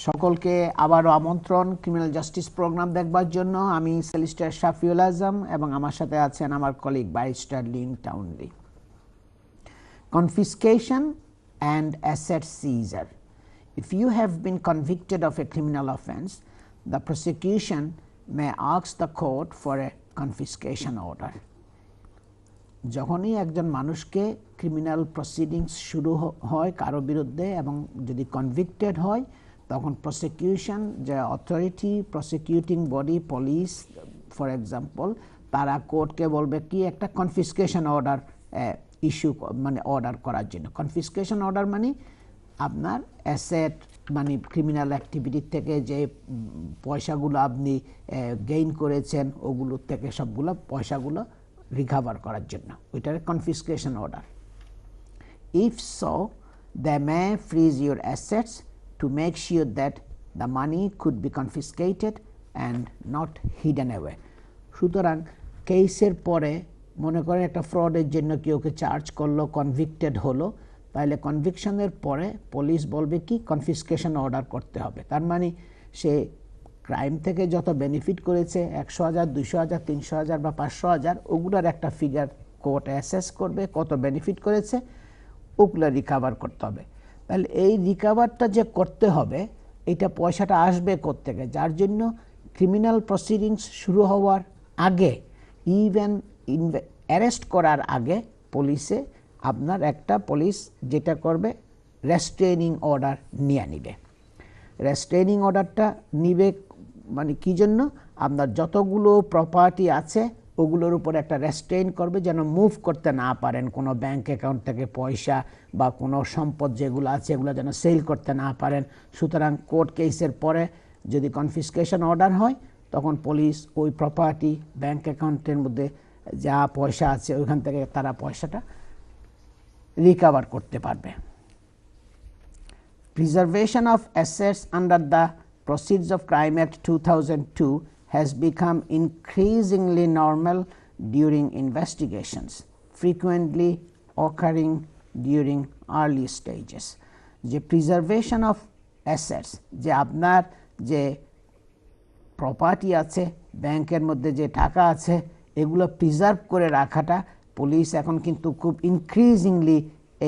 সকলকে আবারও আমন্ত্রণ ক্রিমিনাল জাস্টিস প্রোগ্রাম দেখবার জন্য। আমি সলিসিটর শাফিউল আজম এবং আমার সাথে আছেন আমার colleague barrister Lynn Townley. Confiscation and asset seizure. If you have been convicted of a criminal offense, the prosecution may ask the court for a confiscation order. যখনই একজন মানুষকে ক্রিমিনাল প্রসিডিংস শুরু হয় কারো বিরুদ্ধে এবং যদি কনভিক্টেড হয়, তখন প্রসিকিউশন যে authority, prosecuting body, police for example, তারা কোর্টকে বলবে কি একটা কনফিসকেশন অর্ডার ইস্যু মানে অর্ডার করার জন্য। কনফিসকেশন অর্ডার মানে আপনার অ্যাসেট মানে ক্রিমিনাল অ্যাক্টিভিটির থেকে যে পয়সাগুলো আপনি গেইন করেছেন ওগুলোর থেকে সবগুলো পয়সাগুলো রিকভার করার জন্য, ওইটার confiscation order. If so, they may freeze your assets to make sure that the money could be confiscated and not hidden away. সুতরাং কেসের পরে মনে করেন একটা ফ্রডের জন্য কেউকে চার্জ করলো, কনভিক্টেড হলো, তাহলে কনভিকশনের পরে পুলিশ বলবে কি কনফিসকেশন অর্ডার করতে হবে। তার মানে সে ক্রাইম থেকে যত বেনিফিট করেছে 100,000, 200,000, 300,000 বা 500,000, ওগুলোর একটা ফিগার কোর্ট অ্যাসেস করবে, কত বেনিফিট করেছে ওগুলো রিকভার করতে হবে। তাহলে এই রিকভারটা যে করতে হবে, এটা পয়সাটা আসবে কোত্থেকে? যার জন্য ক্রিমিনাল প্রসিডিংস শুরু হওয়ার আগে, ইভেন অ্যারেস্ট করার আগে পুলিশে আপনার একটা পুলিশ যেটা করবে রেস্ট্রেনিং অর্ডার নিয়ে নিবে। রেস্ট্রেনিং অর্ডারটা নিবে মানে কি জন্য? আপনার যতগুলো প্রপার্টি আছে ওগুলোর উপর একটা রেস্ট্রেইন করবে, যেন মুভ করতে না পারেন কোনো ব্যাংক অ্যাকাউন্ট থেকে পয়সা বা কোনো সম্পদ যেগুলো আছে এগুলো যেন সেল করতে না পারেন। সুতরাং কোর্ট কেসের পরে যদি কনফিসকেশন অর্ডার হয়, তখন পুলিশ ওই প্রপার্টি ব্যাংক অ্যাকাউন্টের মধ্যে যা পয়সা আছে ওইখান থেকে তারা পয়সাটা রিকভার করতে পারবে। Preservation of assets under the Proceeds of Crime Act 2002 has become increasingly normal during investigations, frequently occurring during early stages. যে preservation of assets, যে আপনার যে প্রপার্টি আছে, ব্যাংকের মধ্যে যে টাকা আছে, এগুলো প্রিজার্ভ করে রাখাটা পুলিশ এখন কিন্তু খুব ইনক্রিজিংলি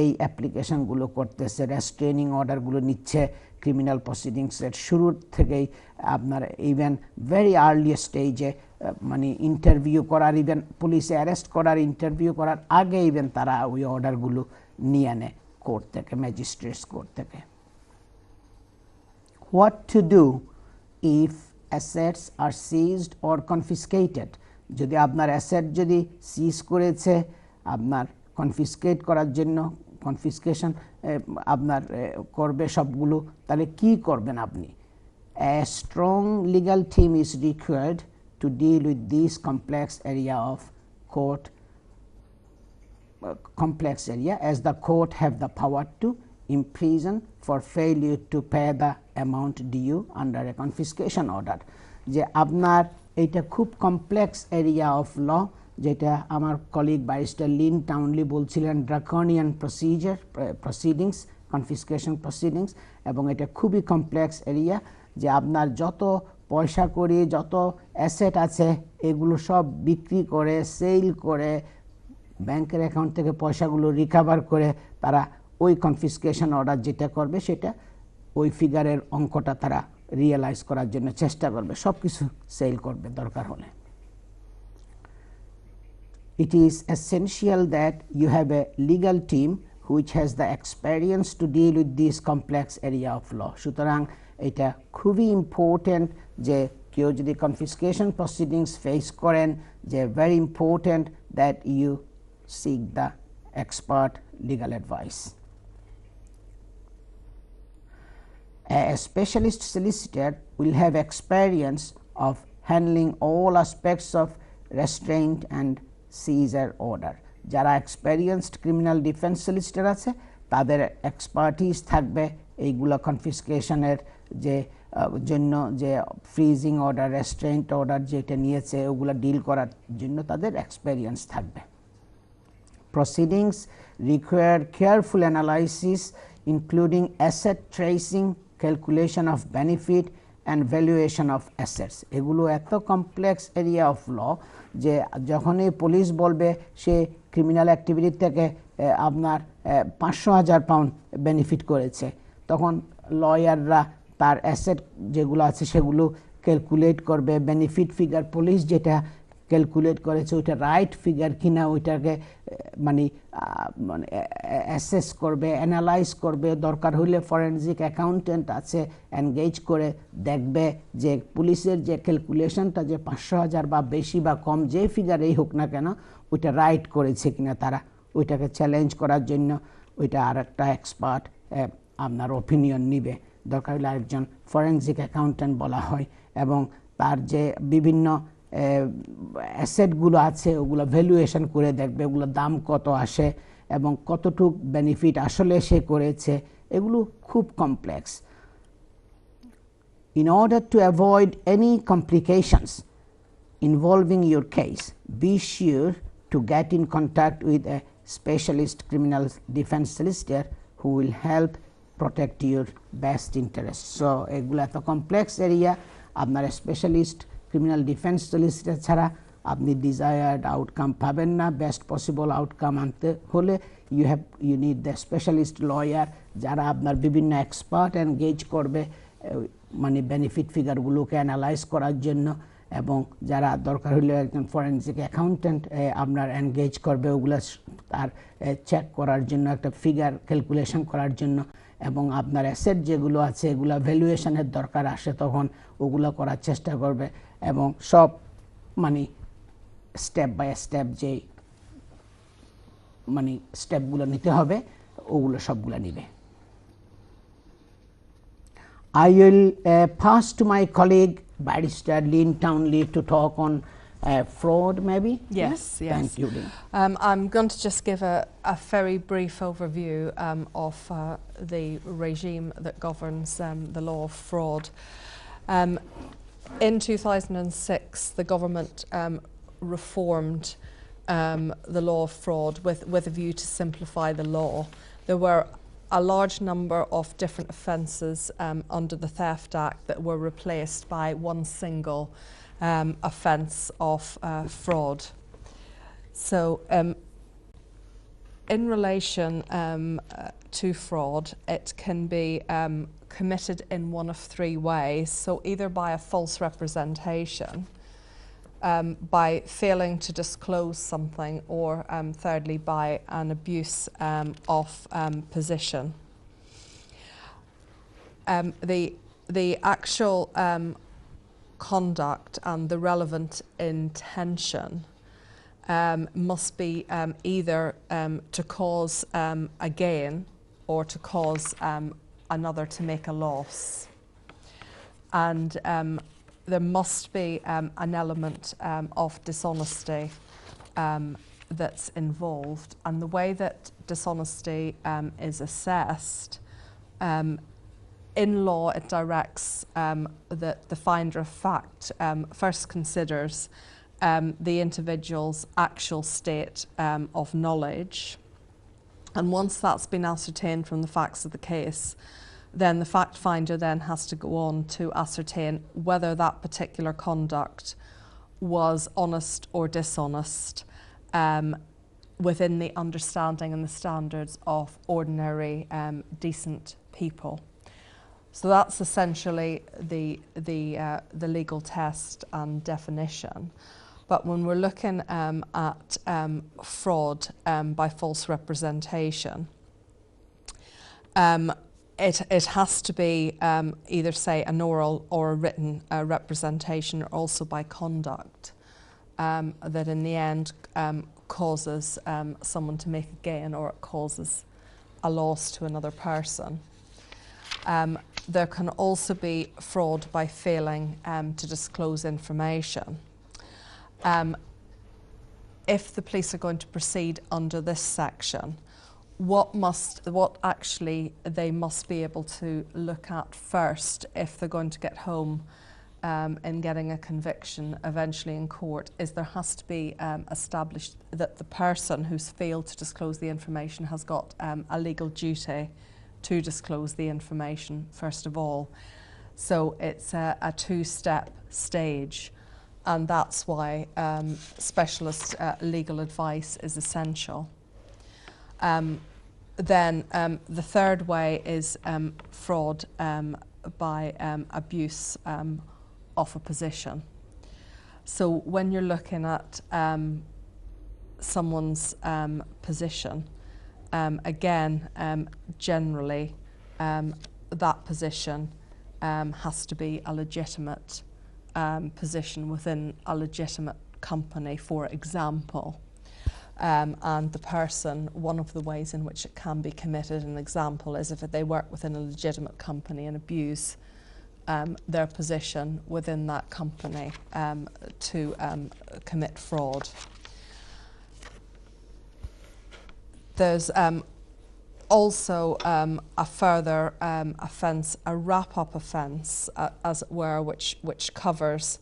এই অ্যাপ্লিকেশনগুলো করতেছে, রেস্ট্রেনিং অর্ডারগুলো নিচ্ছে ক্রিমিনাল প্রসিডিংসের শুরুর থেকেই। আপনার ইভেন ভেরি আর্লি স্টেজে মানে ইন্টারভিউ করার, ইভেন পুলিশে অ্যারেস্ট করার, ইন্টারভিউ করার আগে ইভেন তারা ওই অর্ডারগুলো নিয়ে নেয় কোর্ট থেকে, ম্যাজিস্ট্রেটস কোর্ট থেকে। What to do if assets are seized or confiscated? যদি আপনার অ্যাসেট যদি সিজ করেছে, আপনার কনফিসকেট করার জন্য কনফিসকেশন আপনার করবে সবগুলো, তাহলে কি করবেন আপনি? A strong legal team is required to deal with this complex area as the court have the power to imprison for failure to pay the amount due under a confiscation order. যে আপনার এইটা খুব complex area of law, যেটা আমার colleague barrister Lynn টাউনলি বলছিলেন ড্রাকনিয়ান proceedings, কনফিসকেশন proceedings, এবং এটা খুবই কমপ্লেক্স এরিয়া। যে আপনার যত পয়সা করি, যত অ্যাসেট আছে এগুলো সব বিক্রি করে, সেল করে, ব্যাংকের অ্যাকাউন্ট থেকে পয়সাগুলো রিকভার করে তারা ওই কনফিসকেশন অর্ডার যেটা করবে সেটা ওই ফিগারের অঙ্কটা তারা রিয়েলাইজ করার জন্য চেষ্টা করবে, সব কিছু সেল করবে দরকার হলে। It is essential that you have a legal team which has the experience to deal with this complex area of law. সুতরাং এটা খুবই ইম্পর্টেন্ট যে কেউ যদি কনফিসকেশন প্রসিডিংস ফেস করেন, যে very important that you seek the expert legal advice. A specialist solicitor will have experience of handling all aspects of restraint and seizure order. যারা experienced criminal defence solicitor আছে তাদের expertise থাকবে এইগুলো কনফিসকেশনের যে জন্য, যে ফ্রিজিং অর্ডার, রেস্ট্রেন্ট অর্ডার যেটা নিয়েছে ওগুলো ডিল করার জন্য তাদের এক্সপেরিয়েন্স থাকবে। Proceedings require careful analysis including asset tracing, calculation of benefit and valuation of assets. এগুলো এত কমপ্লেক্স এরিয়া অফ ল যে যখনই পুলিশ বলবে সে ক্রিমিনাল অ্যাক্টিভিটি থেকে আপনার 500,000 পাউন্ড বেনিফিট করেছে, তখন লয়াররা তার অ্যাসেট যেগুলো আছে সেগুলো ক্যালকুলেট করবে, বেনিফিট ফিগার পুলিশ যেটা ক্যালকুলেট করেছে ওইটা রাইট ফিগার কিনা ওইটাকে মানে অ্যাসেস করবে, অ্যানালাইজ করবে, দরকার হইলে ফরেনজিক অ্যাকাউন্টেন্ট আছে এনগেজ করে দেখবে যে পুলিশের যে ক্যালকুলেশনটা যে 500,000 বা বেশি বা কম যে ফিগারেই হোক না কেন ওইটা রাইট করেছে কিনা তারা ওইটাকে চ্যালেঞ্জ করার জন্য ওইটা আর একটা এক্সপার্ট আপনার ওপিনিয়ন নিবে, দরকার হলে আরেকজন ফরেনজিক অ্যাকাউন্টেন্ট বলা হয়, এবং তার যে বিভিন্ন অ্যাসেটগুলো আছে ওগুলো ভ্যালুয়েশন করে দেখবে ওগুলো দাম কত আসে এবং কতটুক বেনিফিট আসলে সে করেছে, এগুলো খুব complex. In order to avoid any complications involving your case, be sure to get in contact with a specialist criminal defense solicitor who will help protect your best interests. So এগুলো এত complex area, আপনার specialist criminal defence solicitor ছাড়া আপনি desired outcome পাবেন না। Best possible outcome আনতে হলে you need the specialist lawyer যারা আপনার বিভিন্ন এক্সপার্ট এনগেজ করবে মানে বেনিফিট ফিগারগুলোকে অ্যানালাইজ করার জন্য, এবং যারা দরকার হলে একজন ফরেনজিক অ্যাকাউন্টেন্ট আপনার এনগেজ করবে ওগুলো তার চেক করার জন্য, একটা ফিগার ক্যালকুলেশন করার জন্য, এবং আপনার অ্যাসেট যেগুলো আছে এগুলো ভ্যালুয়েশনের দরকার আসে তখন ওগুলো করার চেষ্টা করবে, এবং সব মানে স্টেপ বাই স্টেপ যে মানে স্টেপগুলো নিতে হবে ওগুলো সবগুলো নিবে। I will pass to my colleague Barrister Lynn Townley to talk on fraud maybe? Yes. Thank you, Lynn. I'm going to just give a very brief overview of the regime that governs the law of fraud. In 2006, the government reformed the law of fraud with a view to simplify the law. There were a large number of different offences under the Theft Act that were replaced by one single offence of fraud. So in relation to fraud, it can be committed in one of three ways. So either by a false representation, by failing to disclose something, or thirdly by an abuse of position. The actual conduct and the relevant intention must be either to cause a gain or to cause another to make a loss. And there must be an element of dishonesty that's involved, and the way that dishonesty is assessed, in law it directs that the finder of fact first considers the individual's actual state of knowledge, and once that's been ascertained from the facts of the case, then the fact finder then has to go on to ascertain whether that particular conduct was honest or dishonest within the understanding and the standards of ordinary decent people. So that's essentially the legal test and definition. But when we're looking at fraud by false representation, it has to be either, say, an oral or a written representation, or also by conduct that in the end causes someone to make a gain, or it causes a loss to another person. There can also be fraud by failing to disclose information. If the police are going to proceed under this section, what actually they must be able to look at first if they're going to get home in getting a conviction eventually in court is there has to be established that the person who's failed to disclose the information has got a legal duty to disclose the information first of all. So it's a two-step stage, and that's why specialist legal advice is essential. Then the third way is fraud by abuse of a position. So when you're looking at someone's position, again, generally that position has to be a legitimate position within a legitimate company, for example. And the person, one of the ways in which it can be committed, an example, is if they work within a legitimate company and abuse their position within that company to commit fraud. There's also a further offence, a wrap-up offence, as it were, which covers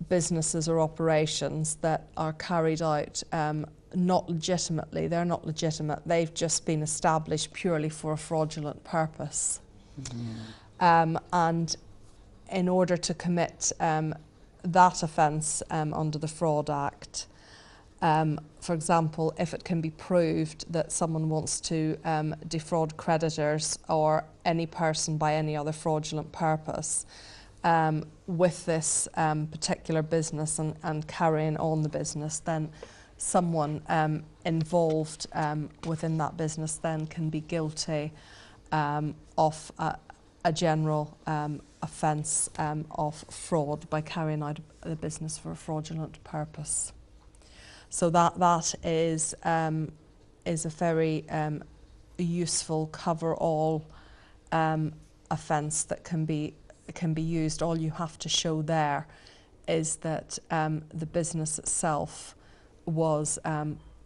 businesses or operations that are carried out not legitimately. They're not legitimate. They've just been established purely for a fraudulent purpose. And in order to commit that offence under the Fraud Act, for example, if it can be proved that someone wants to defraud creditors or any person by any other fraudulent purpose with this particular business and carrying on the business, then someone involved within that business then can be guilty of a general offence of fraud by carrying out the business for a fraudulent purpose. So that is a very useful cover-all offence that can be used. All you have to show there is that the business itself was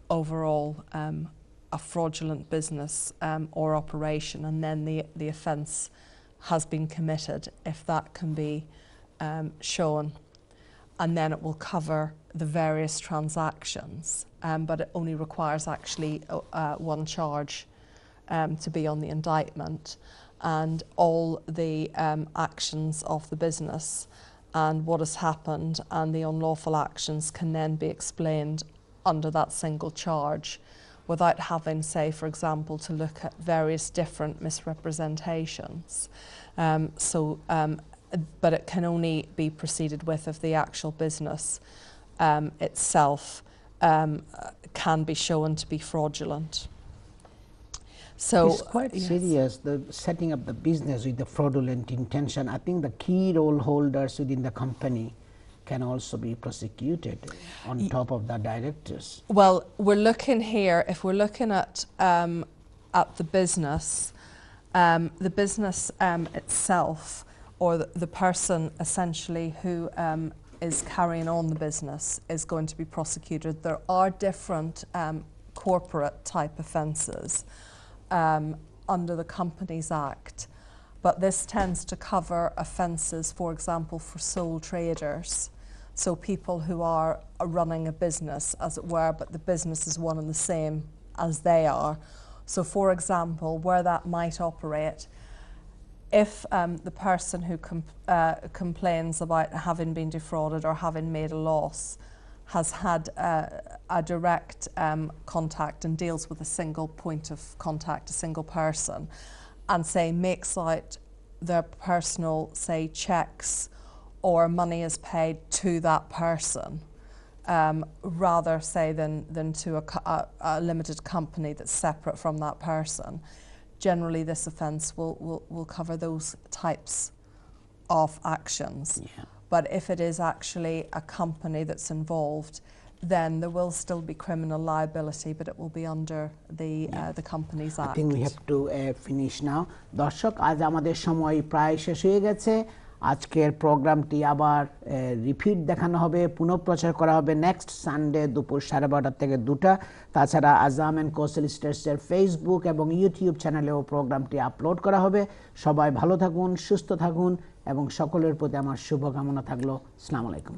overall a fraudulent business or operation, and then the offence has been committed, if that can be shown. And then it will cover the various transactions, but it only requires actually one charge to be on the indictment, and all the actions of the business and what has happened and the unlawful actions can then be explained under that single charge without having, say, for example, to look at various different misrepresentations. But it can only be proceeded with if the actual business itself can be shown to be fraudulent. So it's quite serious, the setting up the business with the fraudulent intention. I think the key role holders within the company can also be prosecuted on top of the directors. Well, we're looking here, if we're looking at the business itself, or the person essentially who is carrying on the business is going to be prosecuted. There are different corporate type offences under the Companies Act, but this tends to cover offences, for example, for sole traders. So people who are running a business, as it were, but the business is one and the same as they are. So for example, where that might operate, if the person who complains about having been defrauded or having made a loss has had a direct contact and deals with a single point of contact, a single person, and say makes out their personal, say, cheques or money is paid to that person, rather, say, than to a limited company that's separate from that person. Generally, this offence will cover those types of actions. Yeah. But if it is actually a company that's involved, then there will still be criminal liability, but it will be under the Companies Act. I think we have to finish now. দর্শক, আজ আমাদের সময় প্রায় শেষ হয়ে গেছে। আজকের প্রোগ্রামটি আবার রিপিট দেখানো হবে, পুনঃপ্রচার করা হবে নেক্সট সানডে দুপুর 12:30 থেকে 2টা। তাছাড়া আজাম এন্ড কো সলিসিটার্সের ফেসবুক এবং ইউটিউব চ্যানেলেও প্রোগ্রামটি আপলোড করা হবে। সবাই ভালো থাকুন, সুস্থ থাকুন এবং সকলের প্রতি আমার শুভকামনা থাকলো। আসসালামু আলাইকুম।